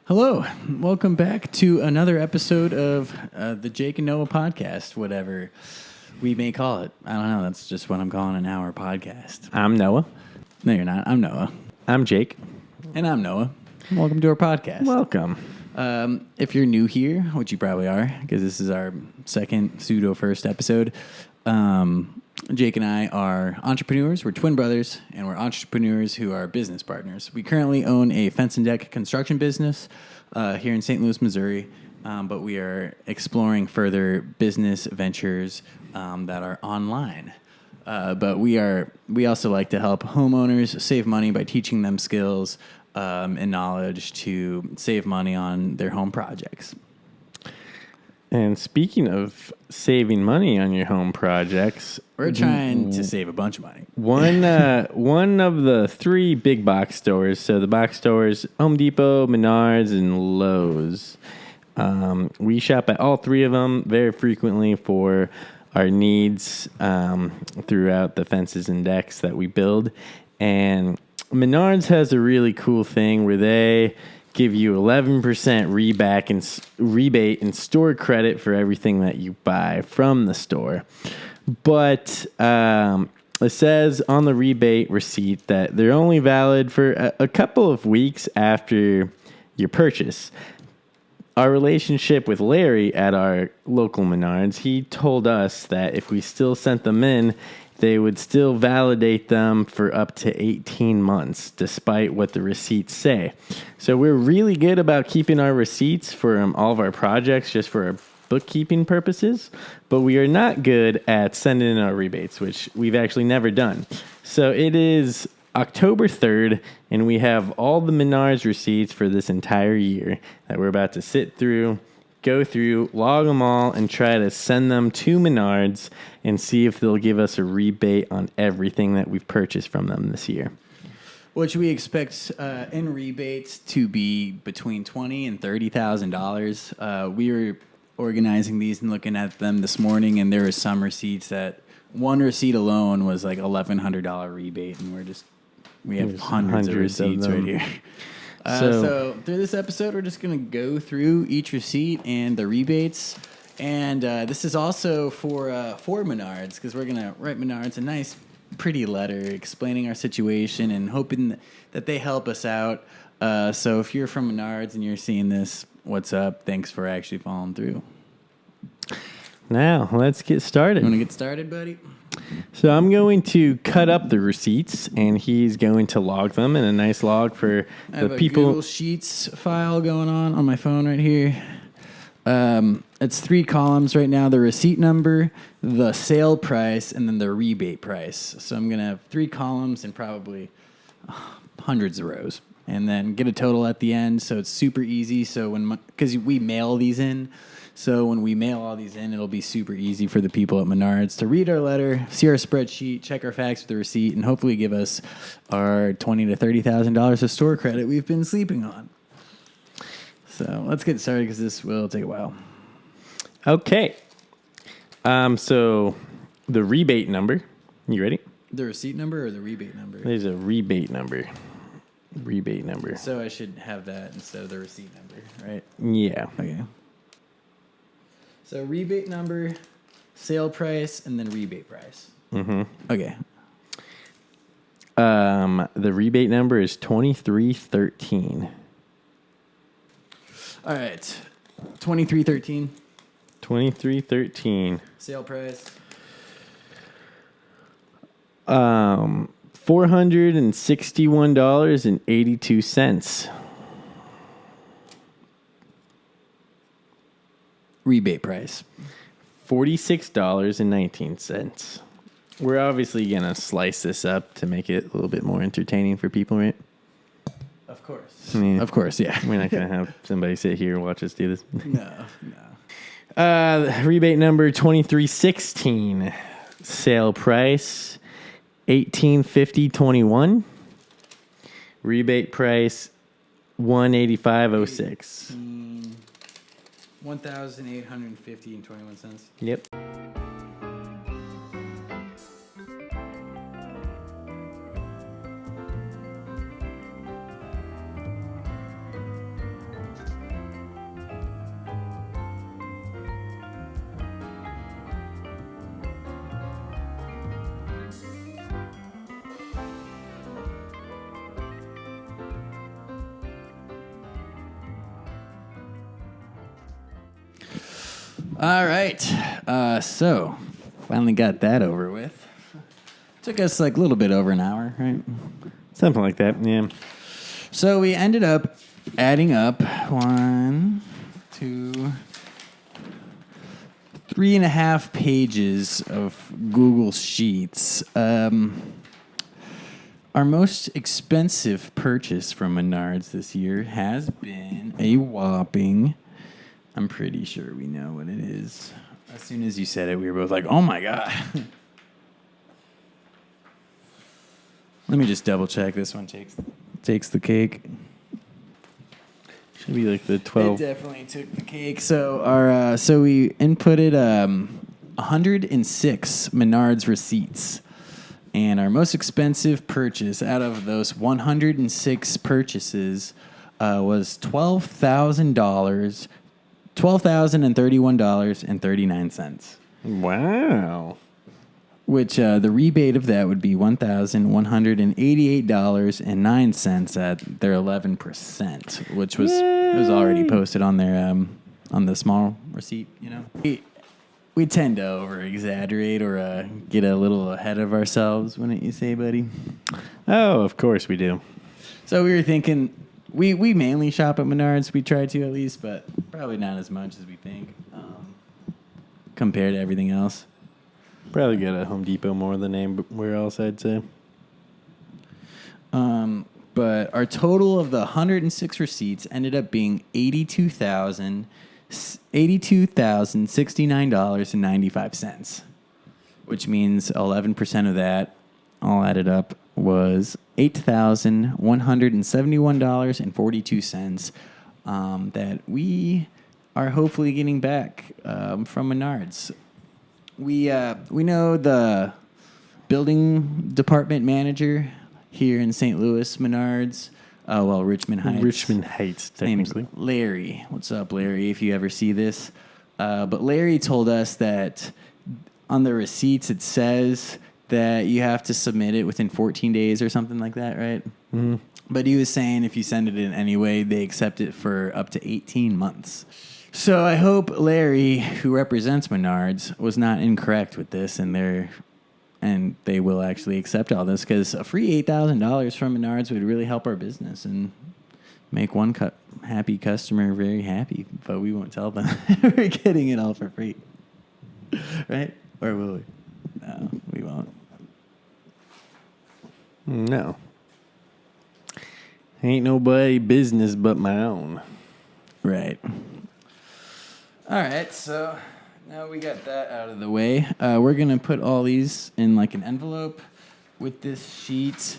Hello, welcome back to another episode of the Jake and Noah podcast, whatever we may call it. I don't know, that's just what I'm calling an hour podcast. I'm Noah. No, you're not. I'm Noah. I'm Jake. And I'm Noah. Welcome to our podcast. Welcome. If you're new here, which you probably are, because this is our second pseudo-first episode, Jake and I are entrepreneurs. We're twin brothers, and we're entrepreneurs who are business partners. We currently own a fence and deck construction business here in St. Louis, Missouri, but we are exploring further business ventures that are online. But we also like to help homeowners save money by teaching them skills and knowledge to save money on their home projects. And speaking of saving money on your home projects, we're trying to save a bunch of money. One of the three big box stores, so the box stores, Home Depot, Menards, and Lowe's. We shop at all three of them very frequently for our needs throughout the fences and decks that we build. And Menards has a really cool thing where they give you 11% rebate and store credit for everything that you buy from the store. But it says on the rebate receipt that they're only valid for a couple of weeks after your purchase. Our relationship with Larry at our local Menards, he told us that if we still sent them in, they would still validate them for up to 18 months, despite what the receipts say. So we're really good about keeping our receipts for all of our projects just for our bookkeeping purposes, but we are not good at sending in our rebates, which we've actually never done. So it is October 3rd, and we have all the Menards receipts for this entire year that we're about to go through, log them all, and try to send them to Menards and see if they'll give us a rebate on everything that we've purchased from them this year. Which we expect in rebates to be between $20,000 and $30,000. We were organizing these and looking at them this morning, and there were some receipts that one receipt alone was like $1,100 rebate, and we have hundreds of receipts right here. So through this episode, we're just going to go through each receipt and the rebates. And this is also for Menards, because we're going to write Menards a nice, pretty letter explaining our situation and hoping that they help us out. So if you're from Menards and you're seeing this, what's up? Thanks for actually following through. Now, let's get started. You want to get started, buddy? So I'm going to cut up the receipts, and he's going to log them in a nice log for I have the a people. Google Sheets file going on my phone right here. It's 3 columns right now: the receipt number, the sale price, and then the rebate price. So I'm gonna have 3 columns and probably hundreds of rows, and then get a total at the end. So it's super easy. So because we mail these in. So when we mail all these in, it'll be super easy for the people at Menards to read our letter, see our spreadsheet, check our facts with the receipt, and hopefully give us our $20,000 to $30,000 of store credit we've been sleeping on. So let's get started because this will take a while. Okay. So the rebate number. You ready? The receipt number or the rebate number? There's a rebate number. Rebate number. So I should have that instead of the receipt number, right? Yeah. Okay. So rebate number, sale price, and then rebate price. Mm-hmm. Okay. The rebate number is 2313. All right. 2313. 2313. Sale price. $461.82. Rebate price. $46.19. We're obviously going to slice this up to make it a little bit more entertaining for people, right? Of course. I mean, Of course, yeah. we're not going to have somebody sit here and watch us do this. No. Rebate number 2316. Sale price $18.50.21. Rebate price $185.06. $1,850.21. Yep. All right. So finally got that over with. Took us like a little bit over an hour, right? Something like that, yeah. So we ended up adding up 1, 2, 3.5 pages of Google Sheets. Our most expensive purchase from Menards this year has been a whopping, I'm pretty sure we know what it is. As soon as you said it, we were both like, oh my God. Let me just double check. This one takes the cake. Should be like the 12. It definitely took the cake. So we inputted 106 Menards receipts. And our most expensive purchase out of those 106 purchases was $12,031.39. Wow. Which the rebate of that would be $1,188.09 at their 11%, which was it was already posted on their on the small receipt. You know, we tend to over exaggerate or get a little ahead of ourselves, wouldn't you say, buddy? Oh, of course we do. So we were thinking we mainly shop at Menards. We try to at least, but probably not as much as we think compared to everything else. Probably get a Home Depot more than anywhere else, I'd say. But our total of the 106 receipts ended up being $82,069.95, which means 11% of that, all added up, was $8,171.42 that we are hopefully getting back from Menards. We know the building department manager here in St. Louis, Menards. Richmond Heights. Richmond Heights, technically. Name's Larry. What's up, Larry, if you ever see this? But Larry told us that on the receipts it says that you have to submit it within 14 days or something like that, right? Mm-hmm. But he was saying if you send it in anyway, they accept it for up to 18 months. So I hope Larry, who represents Menards, was not incorrect with this, and they will actually accept all this, because a free $8,000 from Menards would really help our business and make one happy customer very happy. But we won't tell them we're getting it all for free, right? Or will we? No, we won't. No. Ain't nobody business but my own. Right. All right, so now we got that out of the way. We're going to put all these in like an envelope with this sheet.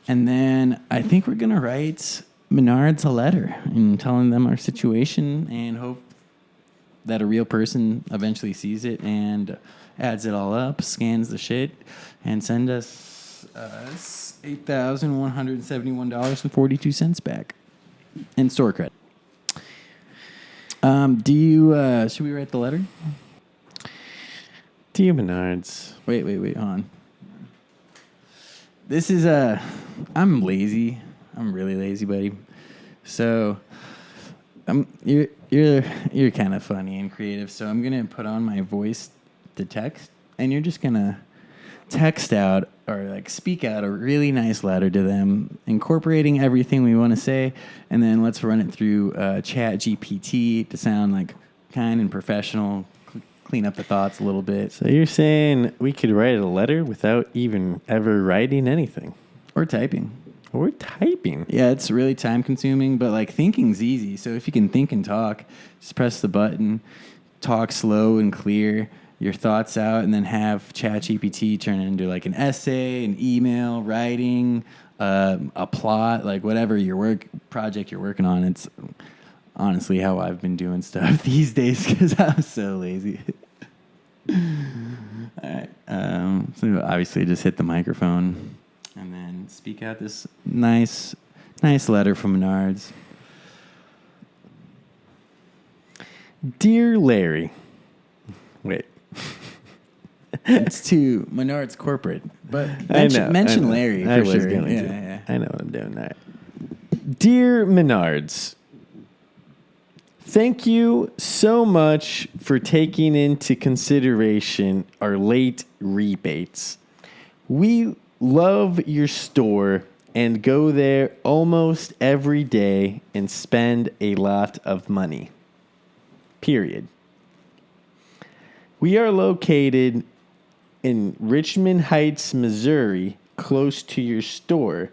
And then I think we're going to write Menards a letter and telling them our situation and hope that a real person eventually sees it and adds it all up, scans the shit, and send us $8,171.42 back in store credit. Should we write the letter? Dear Menards. Wait, hold on. This is I'm lazy. I'm really lazy, buddy. So, you're kind of funny and creative. So I'm gonna put on my voice to text, and you're just gonna text out or like speak out a really nice letter to them, incorporating everything we want to say, and then let's run it through Chat GPT to sound like kind and professional, clean up the thoughts a little bit. So you're saying we could write a letter without even ever writing anything? Or typing. Or typing. Yeah, it's really time consuming, but like thinking's easy. So if you can think and talk, just press the button, talk slow and clear your thoughts out, and then have ChatGPT turn it into like an essay, an email, writing, a plot, like whatever your project you're working on. It's honestly how I've been doing stuff these days because I'm so lazy. All right. So obviously just hit the microphone and then speak out this nice letter from Menards. Dear Larry. Wait. It's to Menards corporate, but mention Larry for sure. Yeah. I know what I'm doing. All right. Dear Menards, Thank you so much for taking into consideration our late rebates. We love your store and go there almost every day and spend a lot of money. Period. We are located in Richmond Heights, Missouri, close to your store.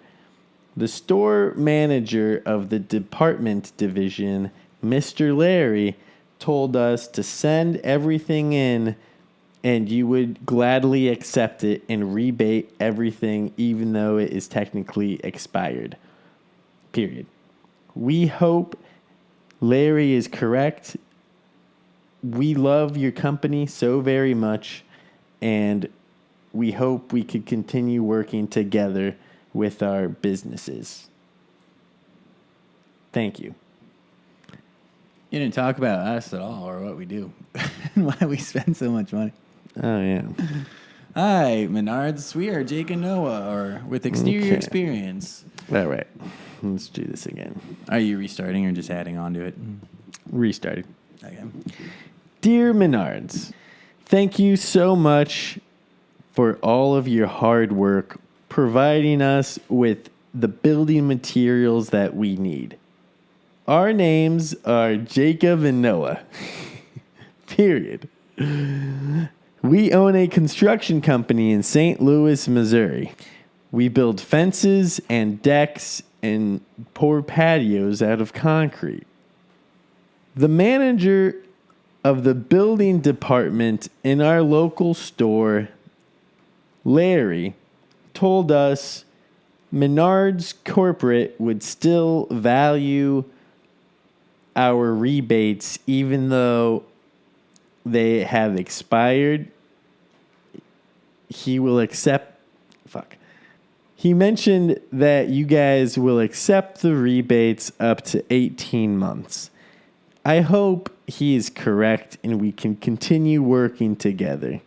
The store manager of the department division, Mr. Larry, told us to send everything in and you would gladly accept it and rebate everything even though it is technically expired. Period. We hope Larry is correct. We love your company so very much, and we hope we could continue working together with our businesses. Thank you. You didn't talk about us at all or what we do and why we spend so much money. Oh, yeah. Hi, Menards. We are Jake and Noah, or with exterior experience. All right. Let's do this again. Are you restarting or just adding on to it? Restarted. Okay. Dear Menards, thank you so much for all of your hard work providing us with the building materials that we need. Our names are Jacob and Noah. Period. We own a construction company in St. Louis, Missouri. We build fences and decks and pour patios out of concrete. The manager of the building department in our local store, Larry, told us Menards Corporate would still value our rebates even though they have expired. He mentioned that you guys will accept the rebates up to 18 months. I hope he is correct and we can continue working together.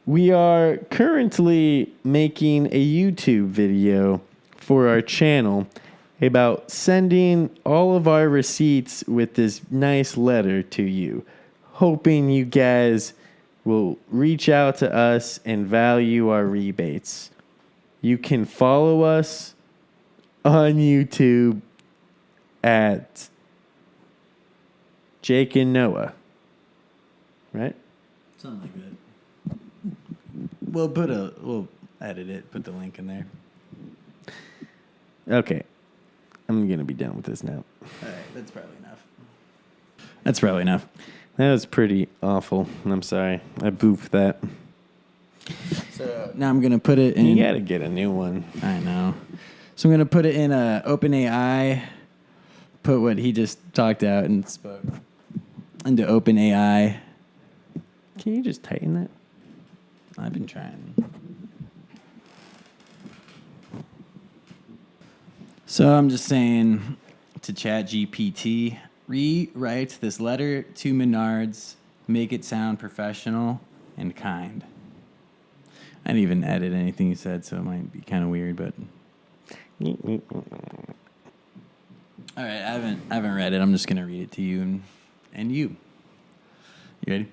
We are currently making a YouTube video for our channel about sending all of our receipts with this nice letter to you, hoping you guys will reach out to us and value our rebates. You can follow us on YouTube at Jake and Noah. Right? Something like that. We'll edit it, put the link in there. Okay. I'm going to be done with this now. All right, that's probably enough. That was pretty awful. I'm sorry. I boofed that. So now I'm going to put it in. You got to get a new one. I know. So I'm going to put it in OpenAI, put what he just talked out and spoke into OpenAI. Can you just tighten that? I've been trying. So I'm just saying to ChatGPT, rewrite this letter to Menards, make it sound professional and kind. I didn't even edit anything you said, so it might be kind of weird, but... All right, I haven't read it. I'm just going to read it to you and you. You ready?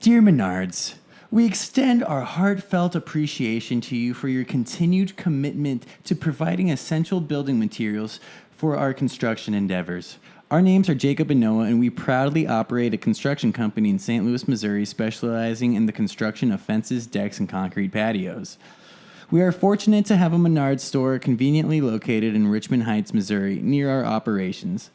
Dear Menards, we extend our heartfelt appreciation to you for your continued commitment to providing essential building materials for our construction endeavors. Our names are Jacob and Noah, and we proudly operate a construction company in St. Louis, Missouri, specializing in the construction of fences, decks, and concrete patios. We are fortunate to have a Menards store conveniently located in Richmond Heights, Missouri, near our operations.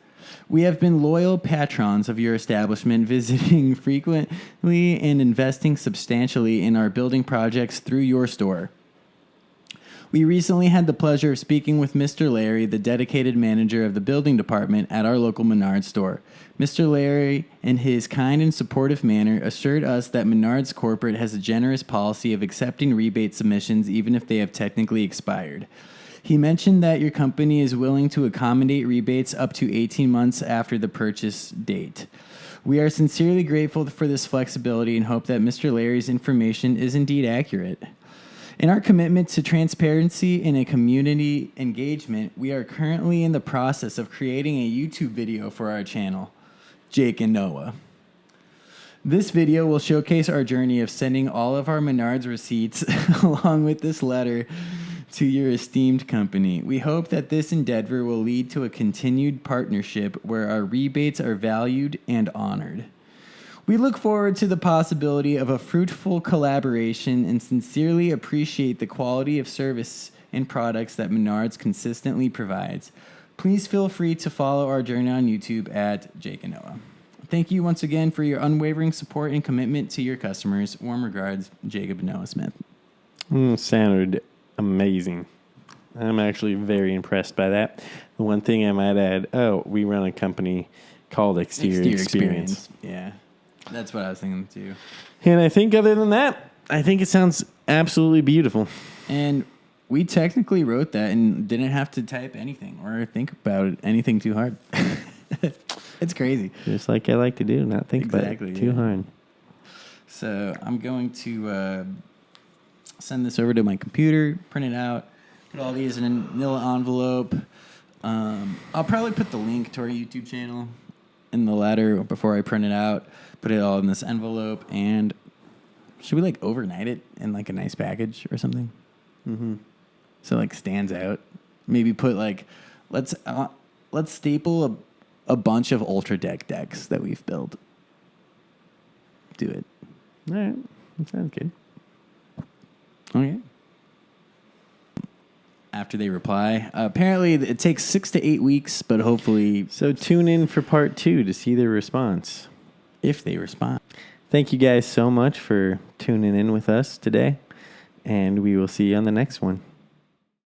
We have been loyal patrons of your establishment, visiting frequently and investing substantially in our building projects through your store. We recently had the pleasure of speaking with Mr. Larry, the dedicated manager of the building department at our local Menards store. Mr. Larry, in his kind and supportive manner, assured us that Menards Corporate has a generous policy of accepting rebate submissions even if they have technically expired. He mentioned that your company is willing to accommodate rebates up to 18 months after the purchase date. We are sincerely grateful for this flexibility and hope that Mr. Larry's information is indeed accurate. In our commitment to transparency and a community engagement, we are currently in the process of creating a YouTube video for our channel, Jake and Noah. This video will showcase our journey of sending all of our Menards receipts along with this letter to your esteemed company. We hope that this endeavor will lead to a continued partnership where our rebates are valued and honored. We look forward to the possibility of a fruitful collaboration and sincerely appreciate the quality of service and products that Menards consistently provides. Please feel free to follow our journey on YouTube at Jake and Noah. Thank you once again for your unwavering support and commitment to your customers. Warm regards, Jacob and Noah Smith. Sounded amazing. I'm actually very impressed by that. The one thing I might add, we run a company called Exterior Experience. Yeah, that's what I was thinking too. And I think other than that, I think it sounds absolutely beautiful. And we technically wrote that and didn't have to type anything or think about anything too hard. It's crazy. Just like I like to do, not think about it too hard. So I'm going to send this over to my computer, print it out, put all these in a manila envelope. I'll probably put the link to our YouTube channel in the letter before I print it out. Put it all in this envelope, and should we like overnight it in like a nice package or something? Mm-hmm. So like stands out. Maybe put like let's staple a bunch of Ultra Deck decks that we've built. Do it. All right, that sounds good. Okay. After they reply, apparently it takes 6 to 8 weeks, but hopefully, So tune in for part 2 to see their response. if they respond. Thank you guys so much for tuning in with us today, and we will see you on the next one.